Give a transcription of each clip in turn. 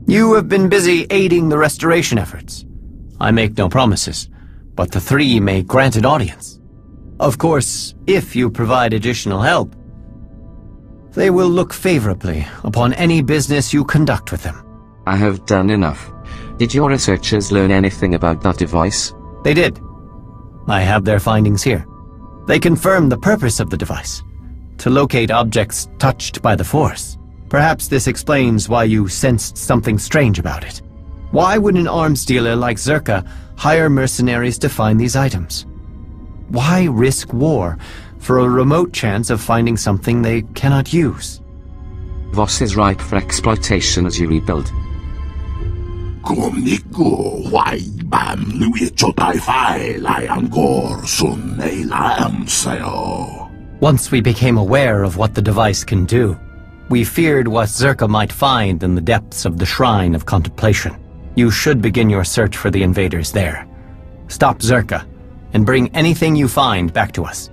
You have been busy aiding the restoration efforts. I make no promises, but the three may grant an audience. Of course, if you provide additional help, they will look favorably upon any business you conduct with them. I have done enough. Did your researchers learn anything about that device? They did. I have their findings here. They confirm the purpose of the device, to locate objects touched by the Force. Perhaps this explains why you sensed something strange about it. Why would an arms dealer like Czerka hire mercenaries to find these items? Why risk war for a remote chance of finding something they cannot use? Voss is ripe for exploitation as you rebuild. Once we became aware of what the device can do, we feared what Czerka might find in the depths of the Shrine of Contemplation. You should begin your search for the invaders there. Stop Czerka, and bring anything you find back to us.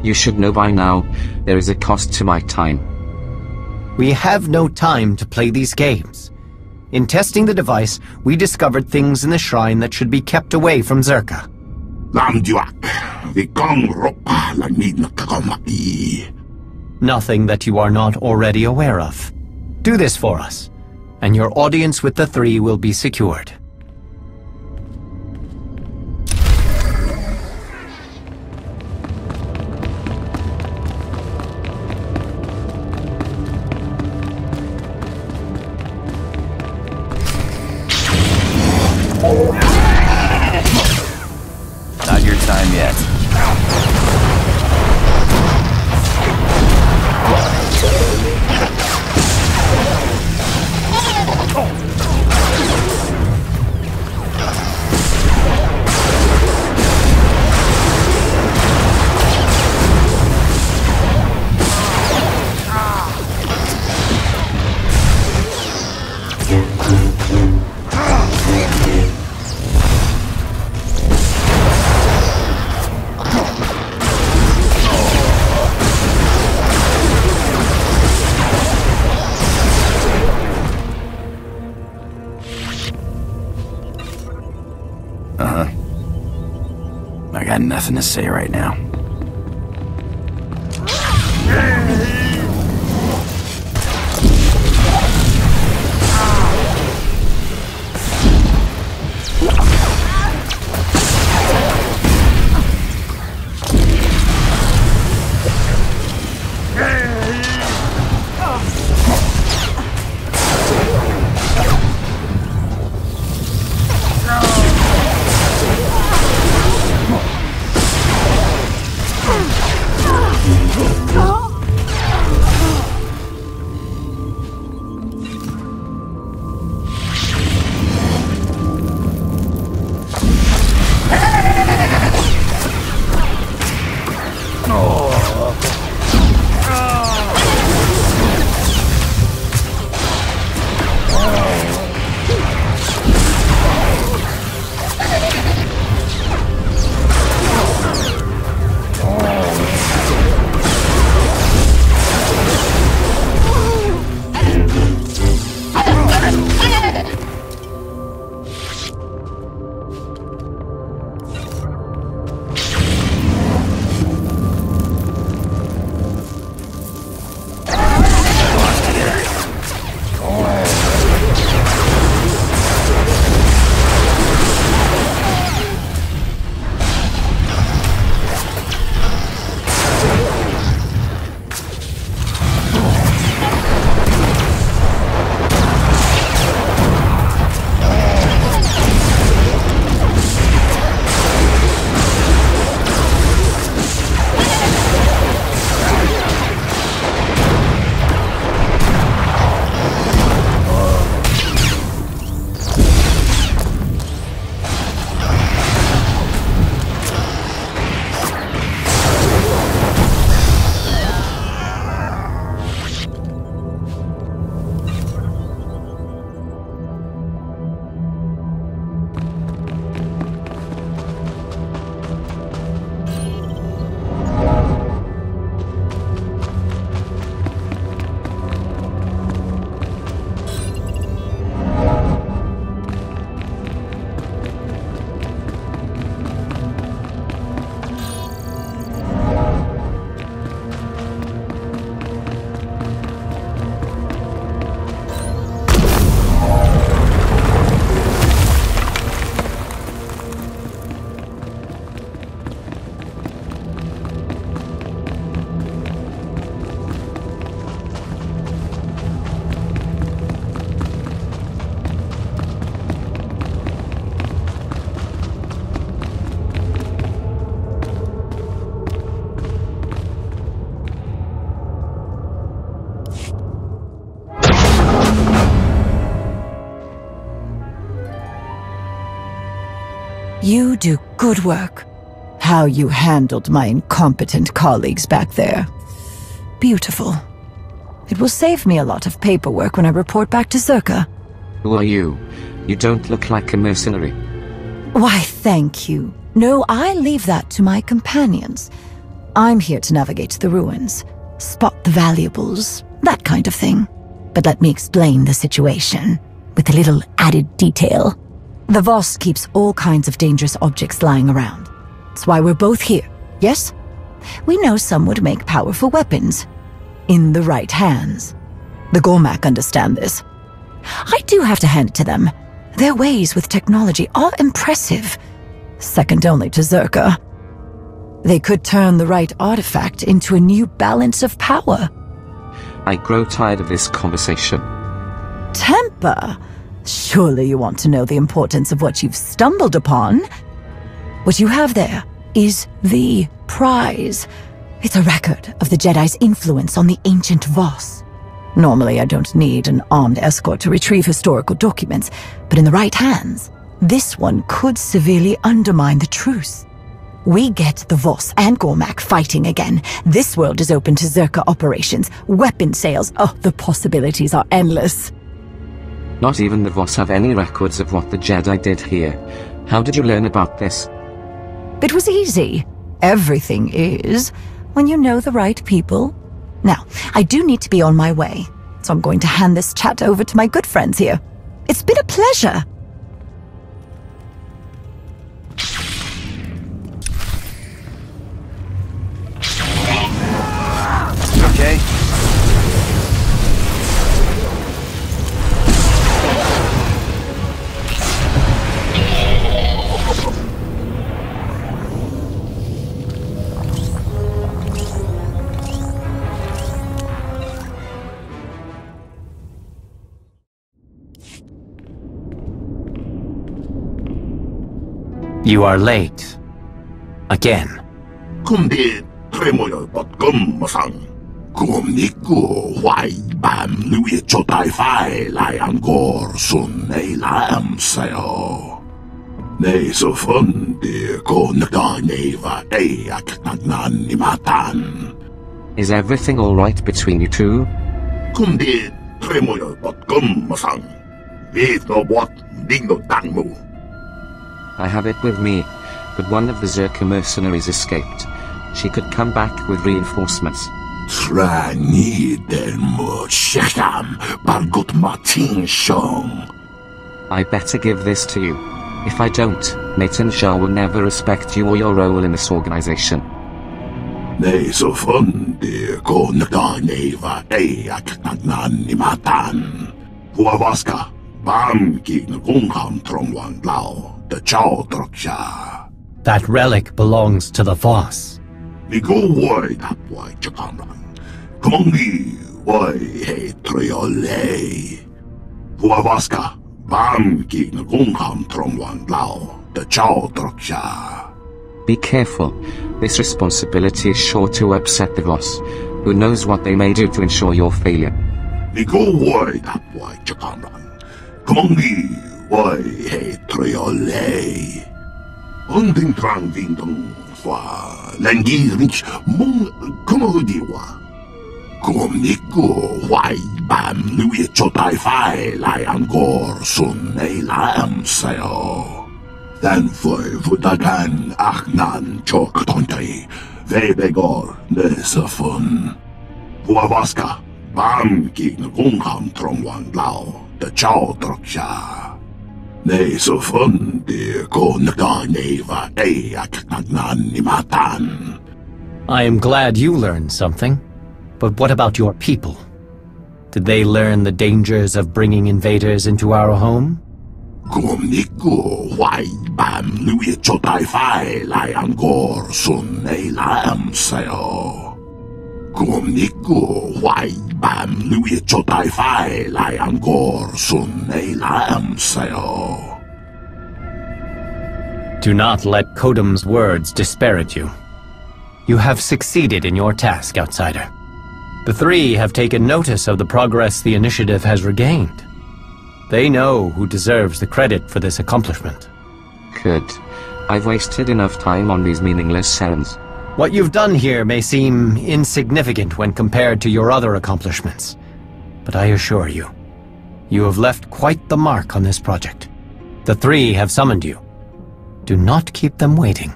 You should know by now, there is a cost to my time. We have no time to play these games. In testing the device, we discovered things in the shrine that should be kept away from Czerka. Nothing that you are not already aware of. Do this for us, and your audience with the three will be secured. Not your time yet. I got nothing to say right now. You do good work. How you handled my incompetent colleagues back there. Beautiful. It will save me a lot of paperwork when I report back to Zerka. Who are you? You don't look like a mercenary. Why, thank you. No, I leave that to my companions. I'm here to navigate the ruins, spot the valuables, that kind of thing. But let me explain the situation, with a little added detail. The Voss keeps all kinds of dangerous objects lying around. That's why we're both here, yes? We know some would make powerful weapons. In the right hands. The Gormak understand this. I do have to hand it to them. Their ways with technology are impressive. Second only to Zerka. They could turn the right artifact into a new balance of power. I grow tired of this conversation. Temper? Surely you want to know the importance of what you've stumbled upon. What you have there is the prize. It's a record of the Jedi's influence on the ancient Voss. Normally, I don't need an armed escort to retrieve historical documents, but in the right hands, this one could severely undermine the truce. We get the Voss and Gormak fighting again. This world is open to Zerka operations, weapon sales. Oh, the possibilities are endless. Not even the Voss have any records of what the Jedi did here. How did you learn about this? It was easy. Everything is, when you know the right people. Now, I do need to be on my way, so I'm going to hand this chat over to my good friends here. It's been a pleasure. Okay. You are late. Again. Kundi tremoyo bot gummasang. Kumniku wai bam lui chotai fai lai angor sun nei lam sayo. Nei so fundi ko nagda neva ak nagnan ni matan. Is everything alright between you two? Kundi tremoyo bot gummasang. Vet no bot ding no tangmu. I have it with me, but one of the Zerka mercenaries escaped. She could come back with reinforcements. Trani den mo shekam bargot matin shong. I better give this to you. If I don't, Nathan Shah will never respect you or your role in this organization. Nei so fundi ko nagda neva ak nagnan ni matan. Huavaska bam ki ngungham trongwan lao. The Chow Droksha. That relic belongs to the Voss. We go wide up wide Japanran. Kumongi wai he triole. Huavaska bam ki ngungham trongwan lao. The Chow Droksha. Be careful. This responsibility is sure to upset the Voss. Who knows what they may do to ensure your failure. We go wide up wide Japanran. Kumongi why, hey, triole. Hunting trang vindong fa langi rich mong kumodiwa. Kumniku why bam lui chotai fai lai angor sun nei lam sayo. Then foi vudagan achnan chok tontay vebegor nesafun. Huavaska bam ki ngungham trongwan lao the Chow Droksha. Nei so fundi ko nagda neva ak nagnan ni matan. I am glad you learned something. But what about your people? Did they learn the dangers of bringing invaders into our home? Kumniku wai bam lui chotai fai lai angor sun nei lam sayo. Kumniku wai bam lui chotai fai lai angor sun nei lam sayo. Do not let Kodam's words disparage you. You have succeeded in your task, outsider. The three have taken notice of the progress the initiative has regained. They know who deserves the credit for this accomplishment. Good. I've wasted enough time on these meaningless errands. What you've done here may seem insignificant when compared to your other accomplishments, but I assure you, you have left quite the mark on this project. The three have summoned you. Do not keep them waiting.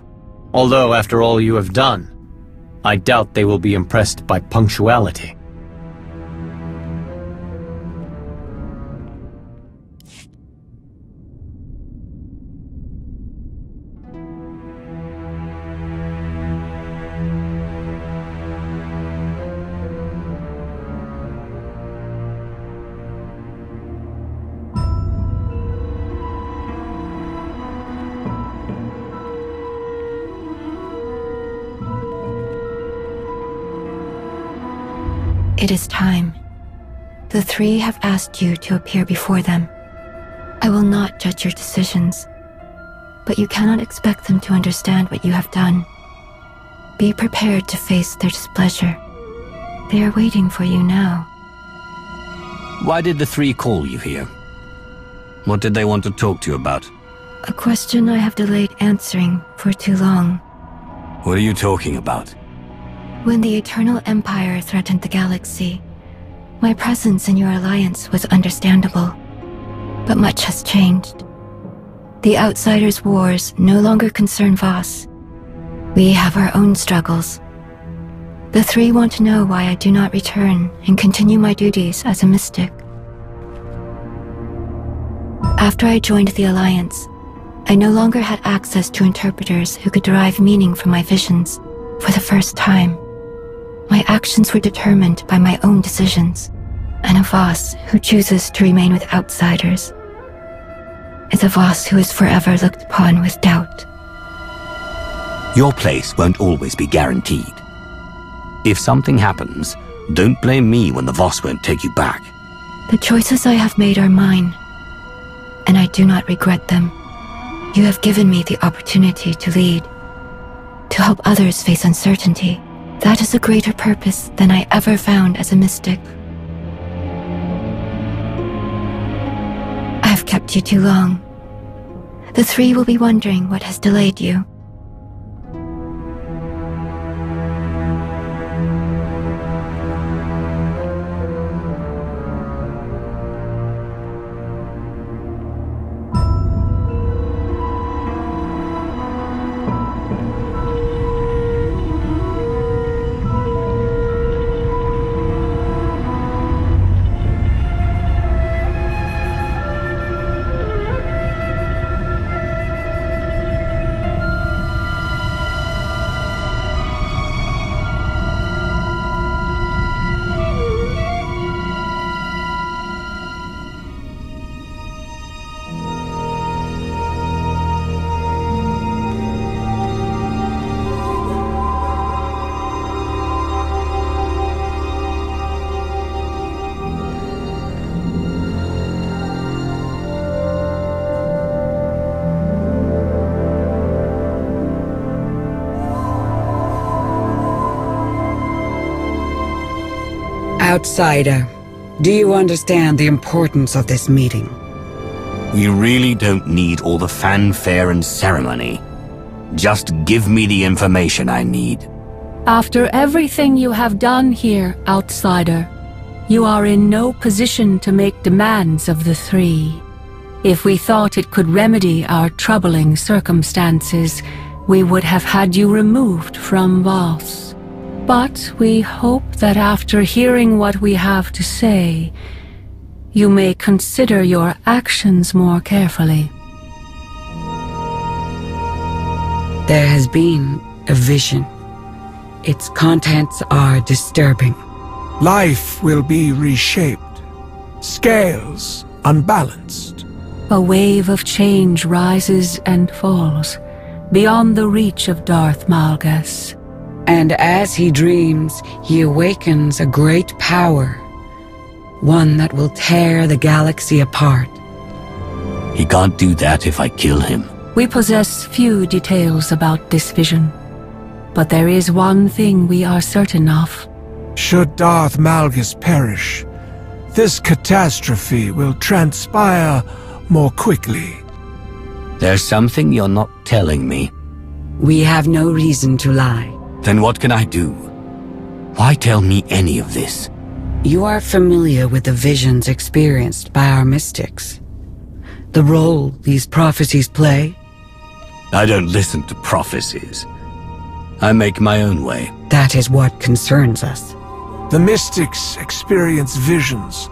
Although, after all you have done, I doubt they will be impressed by punctuality. It is time. The three have asked you to appear before them. I will not judge your decisions, but you cannot expect them to understand what you have done. Be prepared to face their displeasure. They are waiting for you now. Why did the three call you here? What did they want to talk to you about? A question I have delayed answering for too long. What are you talking about? When the Eternal Empire threatened the galaxy, my presence in your alliance was understandable. But much has changed. The Outsiders' wars no longer concern Voss. We have our own struggles. The three want to know why I do not return and continue my duties as a mystic. After I joined the Alliance, I no longer had access to interpreters who could derive meaning from my visions. For the first time, my actions were determined by my own decisions, and a Voss who chooses to remain with outsiders is a Voss who is forever looked upon with doubt. Your place won't always be guaranteed. If something happens, don't blame me when the Voss won't take you back. The choices I have made are mine, and I do not regret them. You have given me the opportunity to lead, to help others face uncertainty. That is a greater purpose than I ever found as a mystic. I have kept you too long. The three will be wondering what has delayed you. Outsider, do you understand the importance of this meeting? We really don't need all the fanfare and ceremony. Just give me the information I need. After everything you have done here, Outsider, you are in no position to make demands of the three. If we thought it could remedy our troubling circumstances, we would have had you removed from Voss. But we hope that after hearing what we have to say, you may consider your actions more carefully. There has been a vision. Its contents are disturbing. Life will be reshaped. Scales unbalanced. A wave of change rises and falls, beyond the reach of Darth Malgus. And as he dreams, he awakens a great power. One that will tear the galaxy apart. He can't do that if I kill him. We possess few details about this vision, but there is one thing we are certain of. Should Darth Malgus perish, this catastrophe will transpire more quickly. There's something you're not telling me. We have no reason to lie. Then what can I do? Why tell me any of this? You are familiar with the visions experienced by our mystics. The role these prophecies play? I don't listen to prophecies. I make my own way. That is what concerns us. The mystics experience visions,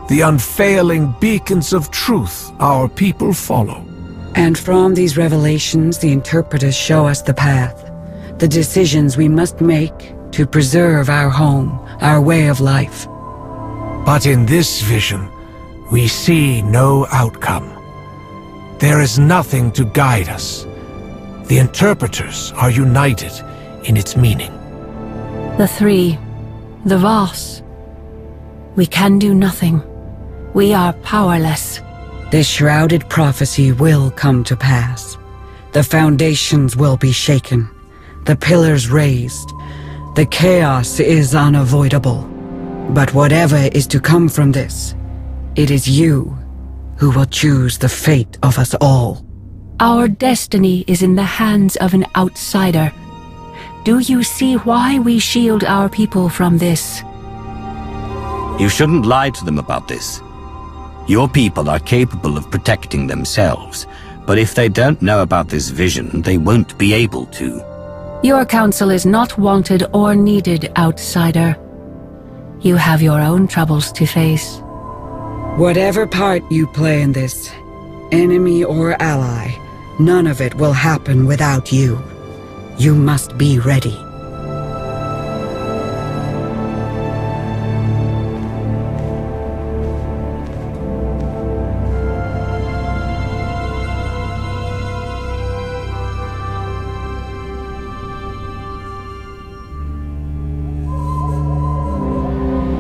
the unfailing beacons of truth our people follow. And from these revelations, the interpreters show us the path, the decisions we must make to preserve our home, our way of life. But in this vision, we see no outcome. There is nothing to guide us. The interpreters are united in its meaning. The three, the Voss. We can do nothing. We are powerless. This shrouded prophecy will come to pass. The foundations will be shaken, the pillars raised. The chaos is unavoidable. But whatever is to come from this, it is you who will choose the fate of us all. Our destiny is in the hands of an outsider. Do you see why we shield our people from this? You shouldn't lie to them about this. Your people are capable of protecting themselves, but if they don't know about this vision, they won't be able to. Your counsel is not wanted or needed, outsider. You have your own troubles to face. Whatever part you play in this, enemy or ally, none of it will happen without you. You must be ready.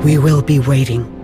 We will be waiting.